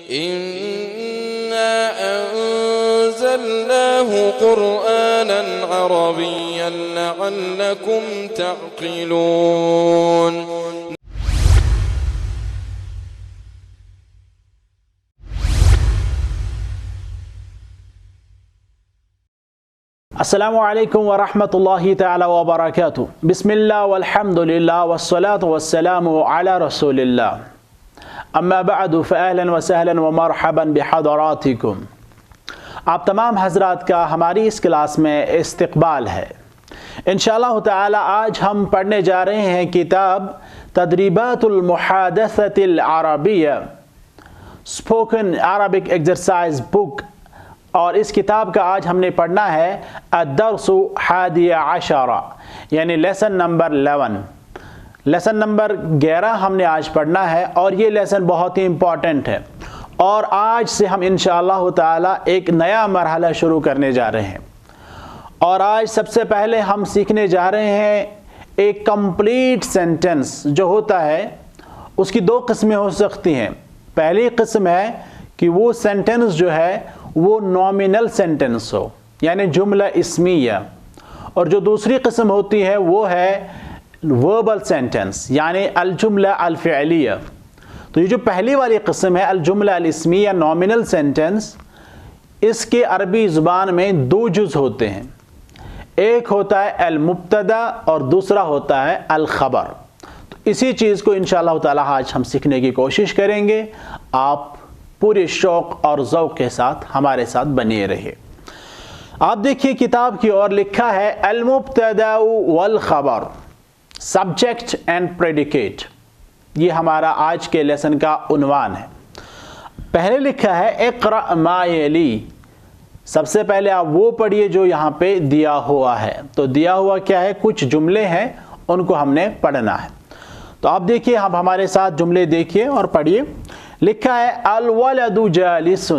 إنا أنزلناه قرآنا عربيا لعلكم تعقلون. السلام علیکم ورحمۃ اللہ تعالی وبرکاتہ. بسم اللہ والحمد للہ والصلاة والسلام علی رسول اللہ. اما بعد فاہلا وسہلا ومرحبا بحضراتکم. آپ تمام حضرات کا ہماری اس کلاس میں استقبال ہے. انشاءاللہ تعالی آج ہم پڑھنے جا رہے ہیں کتاب تدریبات المحادثۃ العربیہ، اسپوکن عربک ایکسرسائز بک، اور اس کتاب کا آج ہم نے پڑھنا ہے الدرس 11 یعنی لیسن نمبر 11. لیسن نمبر 11 ہم نے آج پڑھنا ہے اور یہ لیسن بہت ہی امپورٹنٹ ہے. اور آج سے ہم انشاءاللہ تعالی ایک نیا مرحلہ شروع کرنے جا رہے ہیں. اور آج سب سے پہلے ہم سیکھنے جا رہے ہیں ایک کمپلیٹ سینٹنس جو ہوتا ہے. اس کی دو قسمیں ہو سکتی ہیں. پہلی قسم ہے کہ وہ سینٹنس جو ہے وہ نومینل سینٹنس ہو یعنی جملہ اسمیہ، اور جو دوسری قسم ہوتی ہے وہ ہے وربل سینٹنس یعنی الجملہ الفعلیہ. تو یہ جو پہلی والی قسم ہے الجملہ الاسمیہ نومینل سینٹنس، اس کے عربی زبان میں دو جز ہوتے ہیں. ایک ہوتا ہے المبتدا اور دوسرا ہوتا ہے الخبر. تو اسی چیز کو انشاءاللہ تعالی آج ہم سیکھنے کی کوشش کریں گے. آپ پورے شوق اور ذوق کے ساتھ ہمارے ساتھ بنے رہے. آپ دیکھیے کتاب کی اور لکھا ہے المبتدا والخبر سبجیکٹ اینڈ پریڈیکیٹ. یہ ہمارا آج کے لیسن کا عنوان ہے. پہلے لکھا ہے اقرأ ما یلی. سب سے پہلے آپ وہ پڑھیے جو یہاں پہ دیا ہوا ہے. تو دیا ہوا کیا ہے؟ کچھ جملے ہیں، ان کو ہم نے پڑھنا ہے. تو آپ دیکھیے، آپ ہمارے ساتھ جملے دیکھیے اور پڑھیے. لکھا ہے الولد جالس،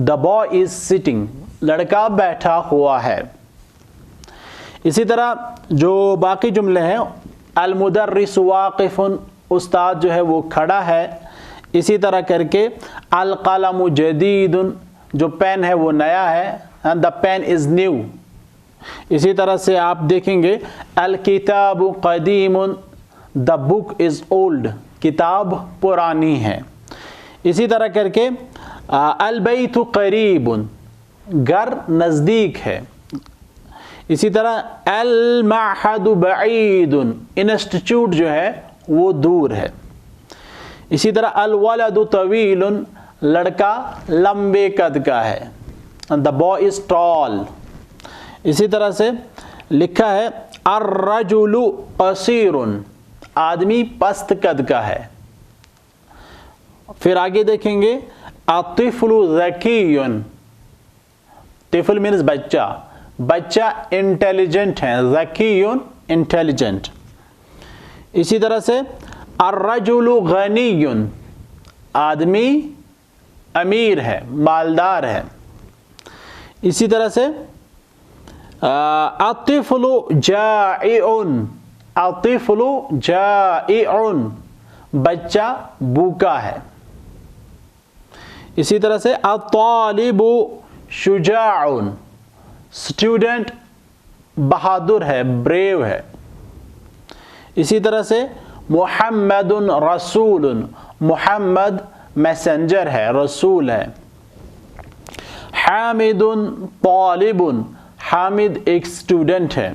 the boy is sitting، لڑکا بیٹھا ہوا ہے. اسی طرح جو باقی جملے ہیں المدرس واقف، استاد جو ہے وہ کھڑا ہے. اسی طرح کر کے القلم جدید، جو پین ہے وہ نیا ہے، the pen is new. اسی طرح سے آپ دیکھیں گے الکتاب قدیم، the book is old، کتاب پرانی ہے. اسی طرح کر کے البیت قریب، گھر نزدیک ہے. اسی طرح المعہد بعید، انسٹیٹیوٹ جو ہے وہ دور ہے. اسی طرح الولد طویل، لڑکا لمبے قد کا ہے، the boy is tall. اسی طرح سے لکھا ہے الرجل قصیر، آدمی پست قد کا ہے. پھر آگے دیکھیں گے الطفل ذکی، طفل مینز بچہ، بچہ انٹیلیجنٹ ہے، ذکی انٹیلیجنٹ. اسی طرح سے الرجل غنی، آدمی امیر ہے، مالدار ہے. اسی طرح سے الطفل جائع، الطفل جائع، بچہ بھوکا ہے. اسی طرح سے الطالب شجاع، اسٹوڈنٹ بہادر ہے، بریو ہے. اسی طرح سے محمد رسول، محمد میسنجر ہے، رسول ہے. حامد طالب، حامد ایک اسٹوڈنٹ ہے.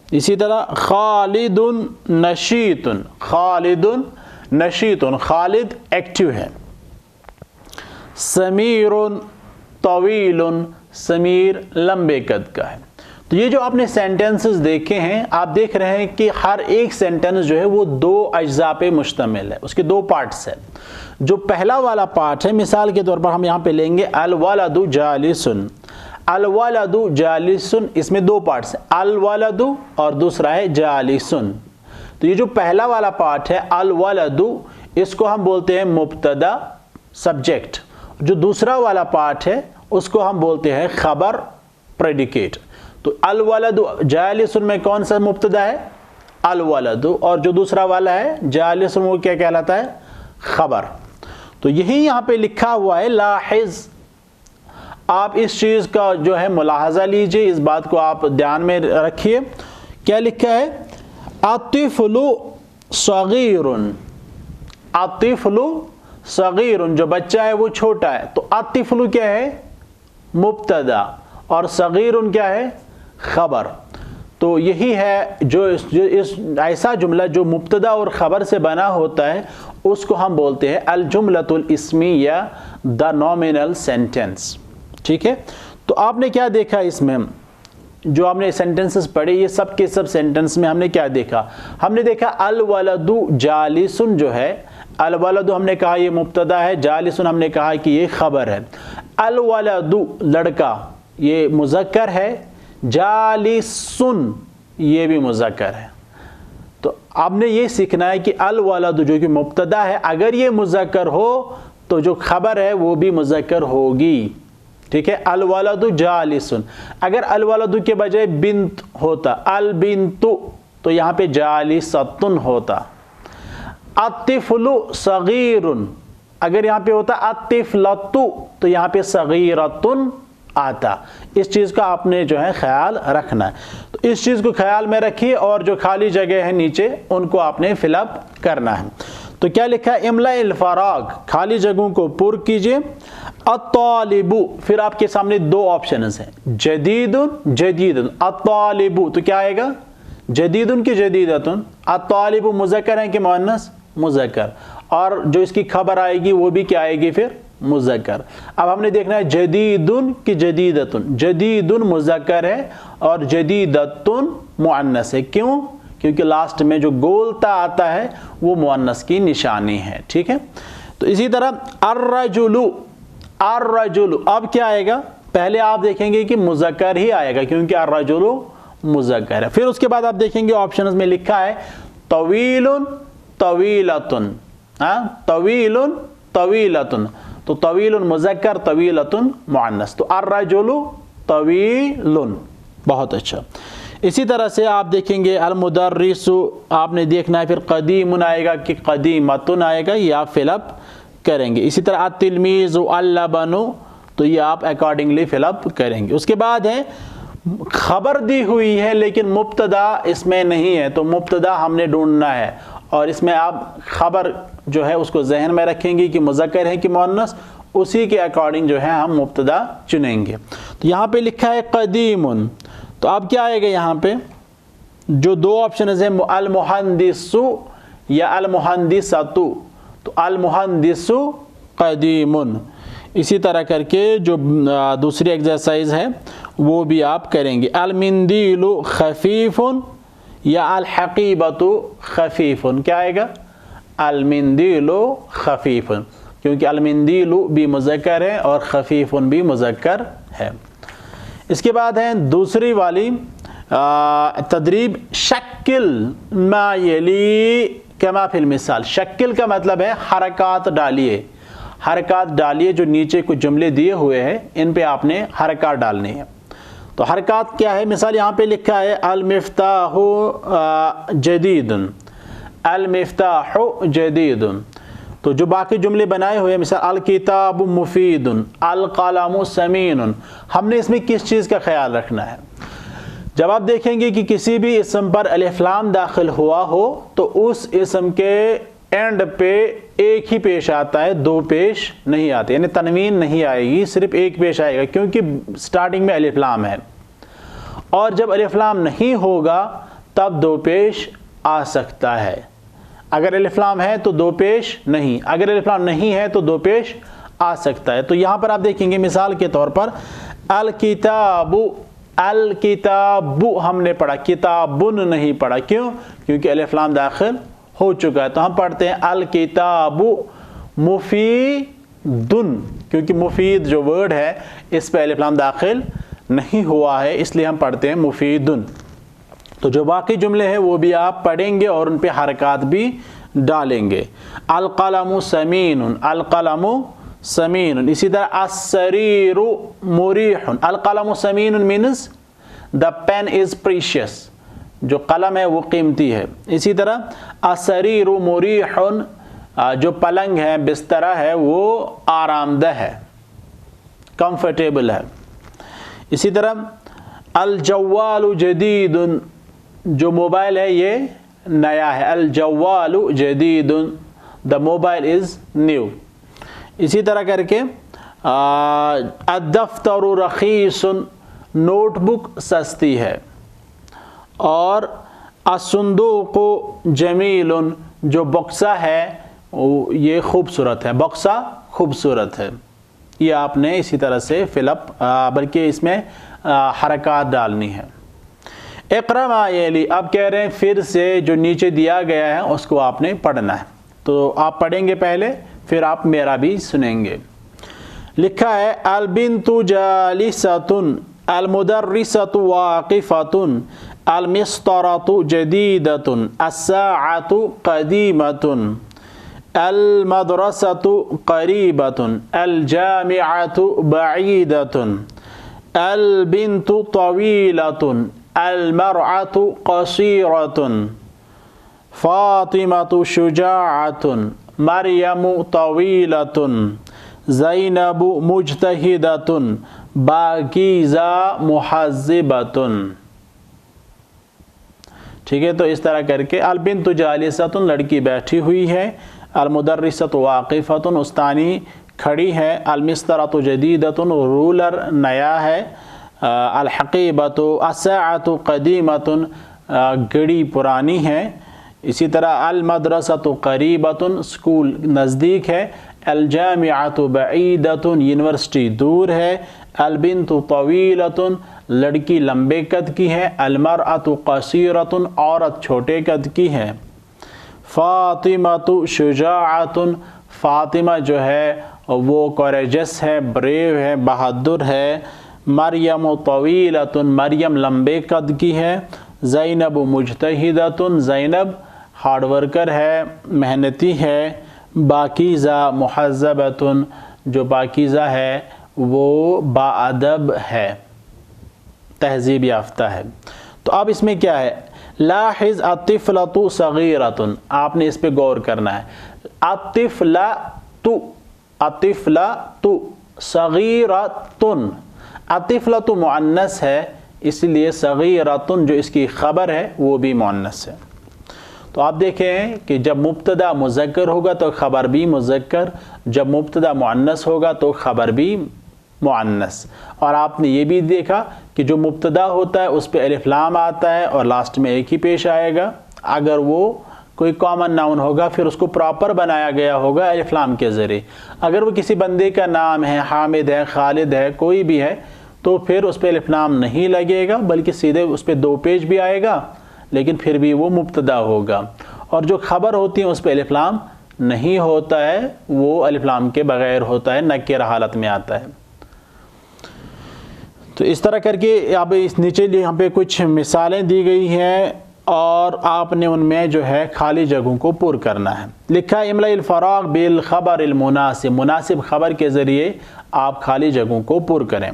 اسی طرح خالد نشیط، خالد نشیط، خالد ایکٹیو ہے. سمیر طویل، سمیر لمبے قد کا ہے. تو یہ جو آپ نے سینٹنسز دیکھے ہیں، آپ دیکھ رہے ہیں کہ ہر ایک سینٹنس جو ہے وہ دو اجزاء پہ مشتمل ہے، اس کے دو پارٹس ہیں. جو پہلا والا پارٹ ہے، مثال کے طور پر ہم یہاں پہ لیں گے الولد جالس. الولد جالس، اس میں دو پارٹس ہیں، الولد اور دوسرا ہے جالس. تو یہ جو پہلا والا پارٹ ہے الولد، اس کو ہم بولتے ہیں مبتدا سبجیکٹ. جو دوسرا والا پارٹ ہے اس کو ہم بولتے ہیں خبر پریڈیکیٹ. تو الولد جالس میں کون سا مبتدا ہے؟ الولد. اور جو دوسرا والا ہے جالس، وہ کیا کہلاتا ہے؟ خبر. تو یہی یہاں پہ لکھا ہوا ہے لاحظ، آپ اس چیز کا جو ہے ملاحظہ لیجئے، اس بات کو آپ دھیان میں رکھیے. کیا لکھا ہے؟ الطفل صغیر، الطفل صغیر، جو بچہ ہے وہ چھوٹا ہے. تو الطفل کیا ہے؟ مبتدا، اور صغیر کیا ہے؟ خبر. تو یہی ہے جو ایسا جملہ جو مبتدا اور خبر سے بنا ہوتا ہے اس کو ہم بولتے ہیں الجملۃ الاسمیہ، دا نومینل سینٹینس. ٹھیک ہے. تو آپ نے کیا دیکھا اس میں؟ جو آپ نے سینٹنسز پڑھے یہ سب کے سب سینٹنس میں ہم نے کیا دیکھا؟ ہم نے دیکھا الولد جالس، جو ہے الولد ہم نے کہا یہ مبتدا ہے، جالس ہم نے کہا کہ یہ خبر ہے. الولد لڑکا یہ مذکر ہے، جالسن یہ بھی مذکر ہے. تو آپ نے یہ سیکھنا ہے کہ الولد جو کہ مبتدا ہے اگر یہ مذکر ہو تو جو خبر ہے وہ بھی مذکر ہوگی. ٹھیک ہے. الولد جالسن، اگر الولد کے بجائے بنت ہوتا البنت تو یہاں پہ جالستن ہوتا. الطفل صغیر، اگر یہاں پہ ہوتا الطفلۃ تو یہاں پہ صغیرۃن آتا. اس چیز کا آپ نے جو ہے خیال رکھنا ہے. تو اس چیز کو خیال میں رکھیے، اور جو خالی جگہ ہے نیچے ان کو آپ نے فل اپ کرنا ہے. تو کیا لکھا ہے؟ املا الفراغ، خالی جگہوں کو پر کیجئے. الطالب، پھر آپ کے سامنے دو آپشنز ہیں، جدید جدید. الطالب تو کیا آئے گا؟ جدید کی جدیدتن. الطالب مذکر ہے کہ مؤنث؟ مذکر. اور جو اس کی خبر آئے گی وہ بھی کیا آئے گی پھر؟ مذکر. اب ہم نے دیکھنا ہے جدید کی جدیدتن. جدید مذکر ہے اور جدیدتن مؤنث ہے. کیوں؟ کیونکہ لاسٹ میں جو گولتا آتا ہے وہ مؤنث کی نشانی ہے. ٹھیک ہے. تو اسی طرح الرجل، الرجل اب کیا آئے گا؟ پہلے آپ دیکھیں گے کہ مذکر ہی آئے گا کیونکہ الرجل مذکر ہے. پھر اس کے بعد آپ دیکھیں گے آپشنز میں لکھا ہے طویل طویلتن، طویل طویلتن. تو طویل مذکر، طویلتن مؤنث. تو الرجل طویل. بہت اچھا. اسی طرح سے آپ دیکھیں گے المدرس، آپ نے دیکھنا ہے پھر قدیم آئے گا کہ قدیمتن آئے گا، یہ آپ فل اپ کریں گے. اسی طرح التلمیذ اللبن، تو یہ آپ اکارڈنگلی فل اپ کریں گے. اس کے بعد ہے خبر دی ہوئی ہے لیکن مبتدا اس میں نہیں ہے، تو مبتدا ہم نے ڈھونڈنا ہے، اور اس میں آپ خبر جو ہے اس کو ذہن میں رکھیں گے کہ مذکر ہے کہ مؤنث، اسی کے اکارڈنگ جو ہے ہم مبتدا چنیں گے. تو یہاں پہ لکھا ہے قدیم، تو اب کیا آئے گا یہاں پہ؟ جو دو آپشنز ہیں المہندس یا المہندسۃ، تو المہندس قدیم. اسی طرح کر کے جو دوسری ایکسرسائز ہے وہ بھی آپ کریں گے. المندیل خفیف یا الحقیبۃ خفیف، کیا آئے گا؟ المندیل خفیف، کیونکہ المندیل بھی مذکر ہے اور خفیف بھی مذکر ہے. اس کے بعد ہے دوسری والی تدریب، شکل ما یلی کما فی المثال. شکل کا مطلب ہے حرکات ڈالیے، حرکات ڈالیے. جو نیچے کچھ جملے دیے ہوئے ہیں ان پہ آپ نے حرکات ڈالنے ہیں. تو حرکات کیا ہے؟ مثال یہاں پہ لکھا ہے المفتاح جدید، المفتاح جدید. تو جو باقی جملے بنائے ہوئے ہیں مثال الکتاب مفید، القلم سمین، ہم نے اس میں کس چیز کا خیال رکھنا ہے؟ جب آپ دیکھیں گے کہ کسی بھی اسم پر الف لام داخل ہوا ہو تو اس اسم کے اینڈ پہ ایک ہی پیش آتا ہے، دو پیش نہیں آتے، یعنی تنوین نہیں آئے گی، صرف ایک پیش آئے گا کیونکہ سٹارٹنگ میں الف لام ہے. اور جب الف لام نہیں ہوگا تب دو پیش آ سکتا ہے. اگر الف لام ہے تو دو پیش نہیں، اگر الف لام نہیں ہے تو دو پیش آ سکتا ہے. تو یہاں پر آپ دیکھیں گے مثال کے طور پر الکتاب، الکتاب ہم نے پڑھا، کتابن نہیں پڑھا. کیوں؟ کیونکہ الف لام داخل ہو چکا ہے. تو ہم پڑھتے ہیں الکتاب مفیدن، کیونکہ مفید جو ورڈ ہے اس پہ الف لام داخل نہیں ہوا ہے، اس لیے ہم پڑھتے ہیں مفیدن. تو جو باقی جملے ہیں وہ بھی آپ پڑھیں گے اور ان پہ حرکات بھی ڈالیں گے. القلم سمین، القلم سمین. اسی طرح السریر مریح، القلم سمین means the pen is precious، جو قلم ہے وہ قیمتی ہے. اسی طرح السریر مریح جو پلنگ ہے بسترہ ہے وہ آرام دہ ہے، کمفرٹیبل ہے۔ اسی طرح الجوال جدید، جو موبائل ہے یہ نیا ہے، الجوال جدید، the mobile is new۔ اسی طرح کر کے الدفتر رخیص، نوٹ بک سستی ہے، اور الصندوق جمیل، جو بکسہ ہے یہ خوبصورت ہے، بکسہ خوبصورت ہے۔ یہ آپ نے اسی طرح سے فل اپ بلکہ اس میں حرکات ڈالنی ہے۔ اقرأ ما یلی، اب کہہ رہے ہیں پھر سے جو نیچے دیا گیا ہے اس کو آپ نے پڑھنا ہے، تو آپ پڑھیں گے پہلے پھر آپ میرا بھی سنیں گے۔ لکھا ہے البنت جالست، المدرسۃ واقفۃ، المسطرۃ جدیدۃ، الساعۃ قدیمۃ، المدرسۃ قریبۃ، الجامعۃ بعیدۃ، البنت طویلۃ، المرأة قصیرۃ، فاطمۃ شجاعۃ، مریم طویلۃ، زینب مجتہدۃ، باکیزہ مہذبۃ۔ ٹھیک ہے، تو اس طرح کر کے البنت جالست، لڑکی بیٹھی ہوئی ہے، المدرسۃ واقفۃ، استانی کھڑی ہے، المسطرۃ جدیدۃ، رولر نیا ہے، الحقیبۃ، الساعۃ قدیمۃ، گھڑی پرانی ہے، اسی طرح المدرسۃ قریبۃ، اسکول نزدیک ہے، الجامعۃ بعیدۃ، یونیورسٹی دور ہے، البنت طویلۃ، لڑکی لمبے قد کی ہے، المرأۃ قصیرۃ، عورت چھوٹے قد کی ہے، فاطمۃ شجاعۃ، فاطمہ جو ہے وہ کوریجس ہے، بریو ہے، بہادر ہے، مریم طویلۃ، مریم لمبے قد کی ہے، زینب مجتہدۃ، زینب ہارڈ ورکر ہے، محنتی ہے، باکیزہ مہذبۃ، جو باکیزہ ہے وہ باادب ہے، تہذیب یافتہ ہے۔ تو اب اس میں کیا ہے، لاحظ الطفلۃ صغیرۃ، آپ نے اس پہ غور کرنا ہے، الطفلۃ، الطفلۃ صغیرۃ، الطفلۃ مؤنث ہے اس لیے صغیرۃ جو اس کی خبر ہے وہ بھی مؤنث ہے۔ تو آپ دیکھیں کہ جب مبتدا مذکر ہوگا تو خبر بھی مذکر، جب مبتدا مؤنث ہوگا تو خبر بھی مؤنث۔ اور آپ نے یہ بھی دیکھا کہ جو مبتدا ہوتا ہے اس پہ الف لام آتا ہے اور لاسٹ میں ایک ہی پیش آئے گا، اگر وہ کوئی کامن ناؤن ہوگا پھر اس کو پراپر بنایا گیا ہوگا الف لام کے ذریعے، اگر وہ کسی بندے کا نام ہے، حامد ہے، خالد ہے، کوئی بھی ہے، تو پھر اس پہ الف لام نہیں لگے گا بلکہ سیدھے اس پہ دو پیج بھی آئے گا، لیکن پھر بھی وہ مبتدا ہوگا۔ اور جو خبر ہوتی ہے اس پہ الف لام نہیں ہوتا ہے، وہ الف لام کے بغیر ہوتا ہے، نکرہ حالت میں آتا ہے۔ تو اس طرح کر کے اب اس نیچے یہاں پہ کچھ مثالیں دی گئی ہیں اور آپ نے ان میں جو ہے خالی جگہوں کو پر کرنا ہے۔ لکھا املأ الفراغ بالخبر المناسب، مناسب خبر کے ذریعے آپ خالی جگہوں کو پر کریں۔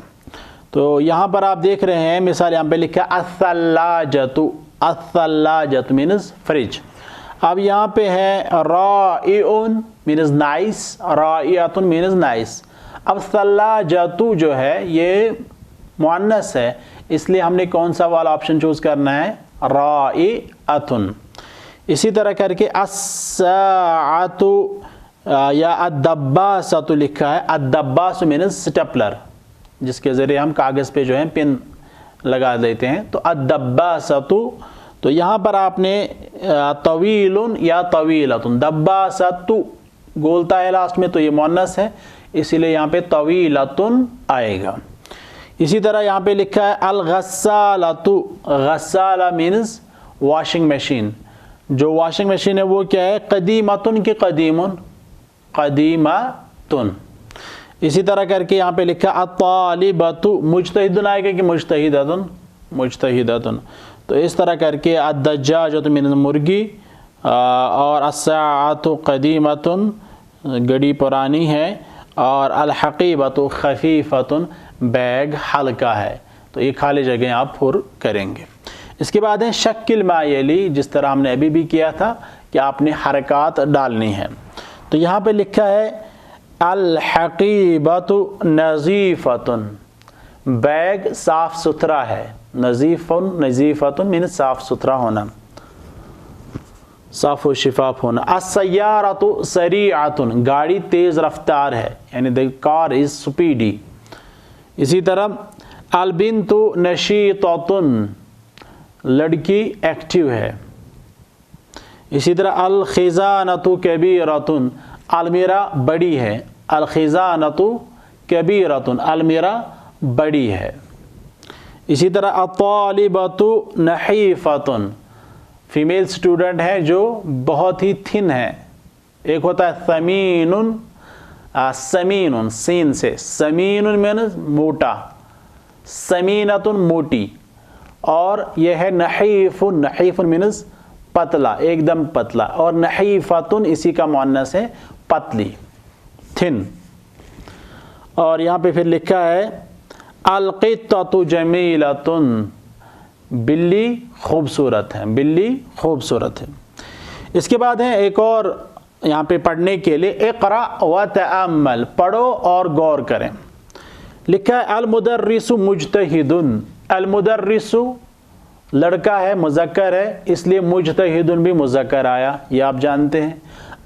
تو یہاں پر آپ دیکھ رہے ہیں مثال یہاں پہ لکھا الثلاجۃ، الثلاجۃ مینز فریج۔ اب یہاں پہ ہے رائع مینز نائس، رائعۃ مینز نائس۔ اب ثلاجۃ جو ہے یہ مؤنث ہے، اس لیے ہم نے کون سا والا آپشن چوز کرنا ہے، رائعۃ۔ اسی طرح کر کے الساعۃ یا الدباسۃ لکھا ہے، الدباس مینز سٹیپلر، جس کے ذریعے ہم کاغذ پہ جو ہے پن لگا دیتے ہیں، تو الدباسۃ۔ تو یہاں پر آپ نے طویل یا طویلۃ، دباسۃ گولتا ہے لاسٹ میں تو یہ مؤنث ہے، اسی لیے یہاں پہ طویلۃ آئے گا۔ اسی طرح یہاں پہ لکھا ہے الغسالۃ، غسالہ مینز واشنگ مشین، جو واشنگ مشین ہے وہ کیا ہے، قدیمۃ کی قدیم، قدیمۃ۔ اسی طرح کر کے یہاں پہ لکھا الطالبۃ، مجتہد آئے گا کہ مجتہدۃ، مجتہدۃ۔ تو اس طرح کر کے الدجاجۃ مینز مرغی، اور الساعۃ قدیمۃ گھڑی پرانی ہے، اور الحقیبۃ خفیفۃ بیگ ہلکا ہے۔ تو یہ خالی جگہیں آپ پر کریں گے۔ اس کے بعد ہے شکل ما یلی، جس طرح ہم نے ابھی بھی کیا تھا کہ آپ نے حرکات ڈالنی ہے۔ تو یہاں پہ لکھا ہے الحقیبۃ نظیفۃ، بیگ صاف ستھرا ہے. نظیفۃ مین صاف ستھرا ہونا، صاف و شفاف ہونا. السیارۃ سریعۃ، گاڑی تیز رفتار ہے، یعنی the car is speedy. اسی طرح البنت نشیطۃ، لڑکی ایکٹیو ہے. اسی طرح الخزانۃ کبیرۃ، المیرا بڑی ہے. الخزانۃ کبیرۃ، المیرا بڑی ہے. اسی طرح الطالبۃ نحیفۃ، فیمیل اسٹوڈنٹ ہے جو بہت ہی تھن ہے. ایک ہوتا ہے ثمین، سمین سین سے، سمین مینز موٹا، سمینۃ موٹی، اور یہ ہے نحیف، نحیف مینز پتلا، ایک دم پتلا، اور نحیفۃ اسی کا مؤنث ہے پتلی، تھن. اور یہاں پہ پھر لکھا ہے القطۃ جمیلۃ، بلی خوبصورت ہے، بلی خوبصورت ہے. اس کے بعد ہے ایک اور یہاں پہ پڑھنے کے لیے اقرأ وتأمل، پڑھو اور غور کریں. لکھا ہے المدرس مجتہد، المدرس لڑکا ہے، مذکر ہے، اس لیے مجتہد بھی مذکر آیا، یہ آپ جانتے ہیں.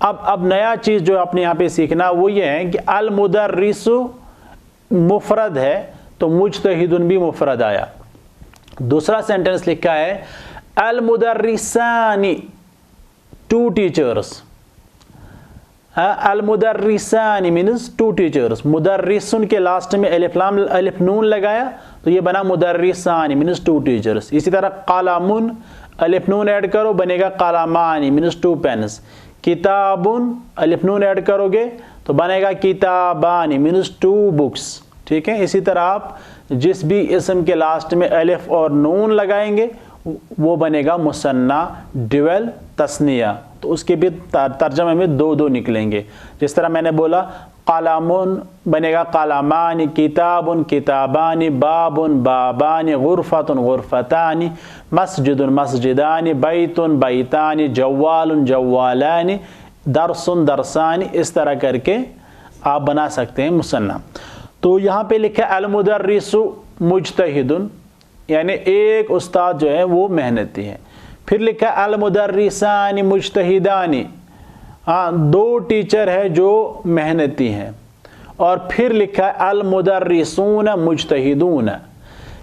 اب نیا چیز جو اپنے یہاں پہ سیکھنا وہ یہ ہے کہ المدرس مفرد ہے تو مجتہد بھی مفرد آیا. دوسرا سینٹنس لکھا ہے المدرسان، ٹو ٹیچرز. المدرسان مینز ٹو ٹیچرز. مدرسن کے لاسٹ میں الف نون لگایا تو یہ بنا مدرسان مینز ٹو ٹیچرز. اسی طرح قلم، الف نون ایڈ کرو بنے گا قلمان مینز ٹو پینس. کتاب، الف نون ایڈ کرو گے تو بنے گا کتابان مینز ٹو بکس. ٹھیک ہے. اسی طرح آپ جس بھی اسم کے لاسٹ میں الف اور نون لگائیں گے وہ بنے گا مثنیٰ، ڈویل، تثنیہ، تو اس کے بھی ترجمے میں دو دو نکلیں گے. جس طرح میں نے بولا قلم بنے گا قلمان، کتاب کتابان، باب بابان، غرفۃ غرفتان، مسجد مسجدان، بیت بیتان، جوال جوالان، درس درسان. اس طرح کر کے آپ بنا سکتے ہیں مثنیٰ. تو یہاں پہ لکھا المدرس مجتہد، یعنی ایک استاد جو ہے وہ محنتی ہے. پھر لکھا المدرسان مجتہدان، دو ٹیچر ہے جو محنتی ہیں. اور پھر لکھا المدرسون مجتہدون،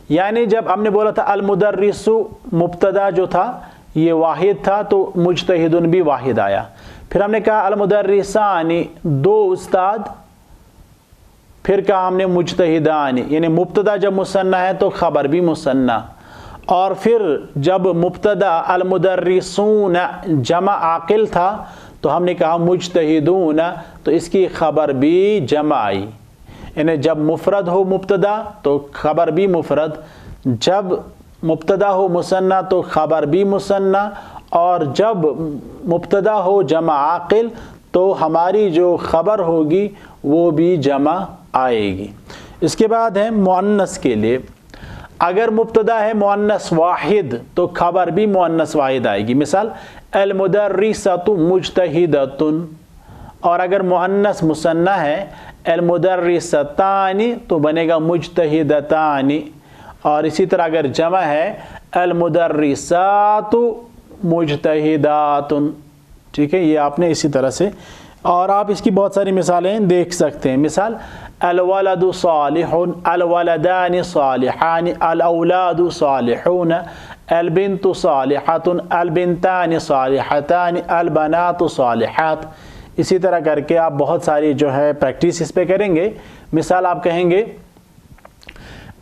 یعنی جب ہم نے بولا تھا المدرس مبتدا جو تھا یہ واحد تھا تو مجتہدون بھی واحد آیا. پھر ہم نے کہا المدرسان دو استاد، پھر کہا ہم نے مجتہدان، یعنی مبتدا جب مثنیٰ ہے تو خبر بھی مثنیٰ. اور پھر جب مبتدا المدرسون جمع عاقل تھا تو ہم نے کہا مجتہدون، تو اس کی خبر بھی جمع آئی. یعنی جب مفرد ہو مبتدا تو خبر بھی مفرد، جب مبتدا ہو مثنیٰ تو خبر بھی مثنیٰ، اور جب مبتدا ہو جمع عاقل تو ہماری جو خبر ہوگی وہ بھی جمع آئے گی. اس کے بعد ہے مؤنث کے لیے. اگر مبتدا ہے مؤنث واحد تو خبر بھی مؤنث واحد آئے گی. مثال المدرسۃ مجتہدۃ. اور اگر مؤنث مثنیٰ ہے المدرستان تو بنے گا مجتہدتان. اور اسی طرح اگر جمع ہے المدرسات مجتہدات. ٹھیک ہے. یہ آپ نے اسی طرح سے، اور آپ اس کی بہت ساری مثالیں دیکھ سکتے ہیں. مثال الولد صالح، الولدان صالحان، الاولاد صالحون، البنت صالحۃ، البنتان صالحتان، البنات صالحات. اسی طرح کر کے آپ بہت ساری جو ہے پریکٹس اس پہ کریں گے. مثال آپ کہیں گے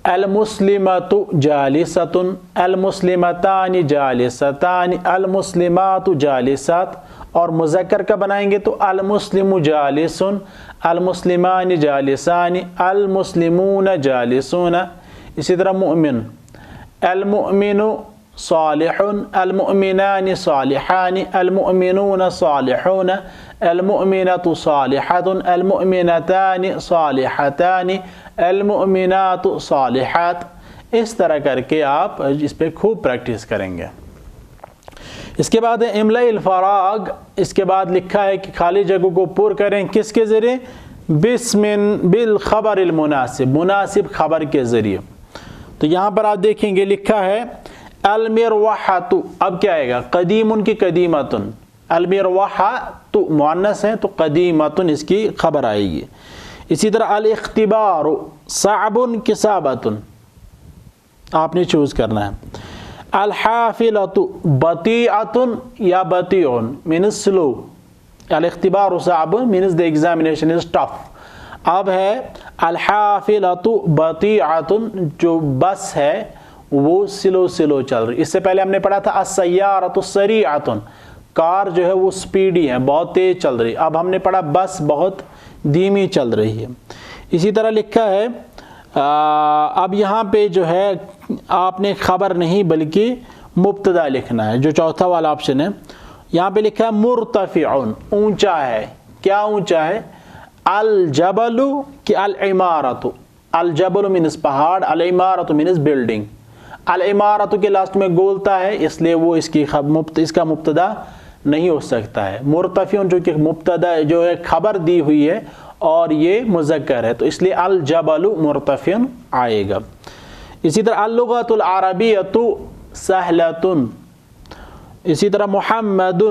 المسلمۃ جالسۃ، المسلمتان جالستان، المسلمات جالسات. اور مذکر کا بنائیں گے تو المسلم جالس، المسلمان جالسان، المسلمون جالسون. اسی طرح مؤمن المؤمن صالح، المؤمنان صالحان، المؤمنون صالحون، المؤمنۃ صالحۃ، المؤمنتان صالحتان، المؤمنات صالحات. اس طرح کر کے آپ اس پہ خوب پریکٹس کریں گے. اس کے بعد ہے املأ الفراغ، اس کے بعد لکھا ہے کہ خالی جگہ کو پر کریں کس کے ذریعے؟ بالخبر المناسب، مناسب خبر کے ذریعے۔ تو یہاں پر آپ دیکھیں گے لکھا ہے المروحۃ، اب کیا آئے گا؟ قدیم کی قدیمۃ، المروحۃ مؤنث ہے تو قدیمۃ اس کی خبر آئے گی۔ اسی طرح الاختبار صعب کسابۃ، آپ نے چوز کرنا ہے۔ الحافلۃ بطیعۃ یا بطیع مینز سلو، الاختبار صعب means the examination is tough۔ اب ہے الحافلۃ بطیعۃ، جو بس ہے وہ سلو چل رہی۔ اس سے پہلے ہم نے پڑھا تھا السیارۃ سریعۃ، کار جو ہے وہ سپیڈی ہے، بہت تیز چل رہی۔ اب ہم نے پڑھا بس بہت دھیمی چل رہی ہے۔ اسی طرح لکھا ہے اب یہاں پہ جو ہے آپ نے خبر نہیں بلکہ مبتدا لکھنا ہے، جو چوتھا والا آپشن ہے۔ یہاں پہ لکھا ہے مرتفع، اونچا ہے۔ کیا اونچا ہے؟ الجبل کی العمارت، الجبل مینز پہاڑ، العمارت مینز بلڈنگ۔ العمارت کے لاسٹ میں گولتا ہے، اس لیے وہ اس کا مبتدا نہیں ہو سکتا ہے۔ مرتفع جو کہ مبتدا جو ہے خبر دی ہوئی ہے اور یہ مذکر ہے، تو اس لیے الجبل مرتفع آئے گا۔ اسی طرح اللغۃ العربیۃ سہلۃ، اسی طرح محمد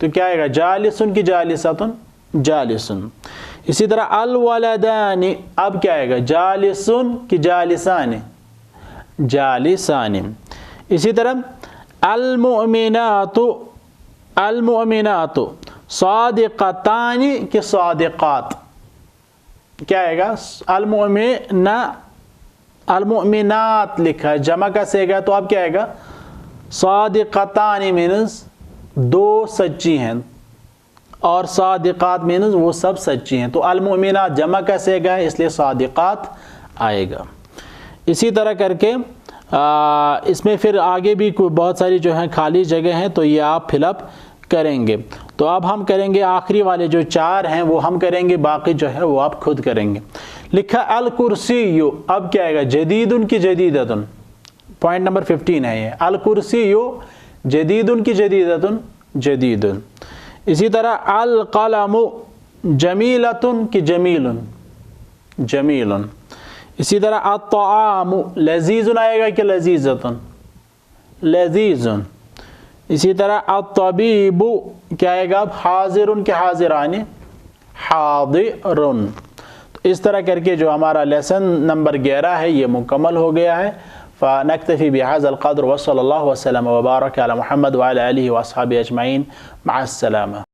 تو کیا آئے گا؟ جالسن کی جالسۃ، جالسن۔ اسی طرح الولدان، اب کیا آئے گا؟ جالسن کی جالسان، جالسان۔ اسی طرح المؤمنات، المؤمنات صادقتان کی صادقات، کیا آئے گا؟ المؤمنات لکھا ہے، جمع کا سیگا تو اب کیا آئے گا؟ صادقتان مینز دو سچی ہیں، اور صادقات مینز وہ سب سچی ہیں، تو المؤمنات جمع کا سیگا ہے اس لیے صادقات آئے گا۔ اسی طرح کر کے اس میں پھر آگے بھی بہت ساری جو ہیں خالی جگہ ہیں، تو یہ آپ فل اپ کریں گے۔ تو اب ہم کریں گے آخری والے جو 4 ہیں وہ ہم کریں گے، باقی جو ہے وہ آپ خود کریں گے۔ لکھا الکرسی، اب کیا آئے گا؟ جدید کی جدیدۃ، پوائنٹ نمبر 15 ہے یہ، الکرسی جدید کی جدیدۃ، جدید۔ اسی طرح القلم جمیلۃ کی جمیل، جمیل۔ اسی طرح الطعام لذیذ آئے گا کہ لذیذۃ، لذیذ۔ اسی طرح الطبیب کیا آئے گا؟ حاضر کے حاضران، حاضر۔ تو اس طرح کر کے جو ہمارا لیسن نمبر 11 ہے یہ مکمل ہو گیا ہے۔ فنکتفی بهذا القدر وصلی اللہ وسلم وبارک علی محمد وعلی آلہ واصحابہ اجمعین، مع السلامہ۔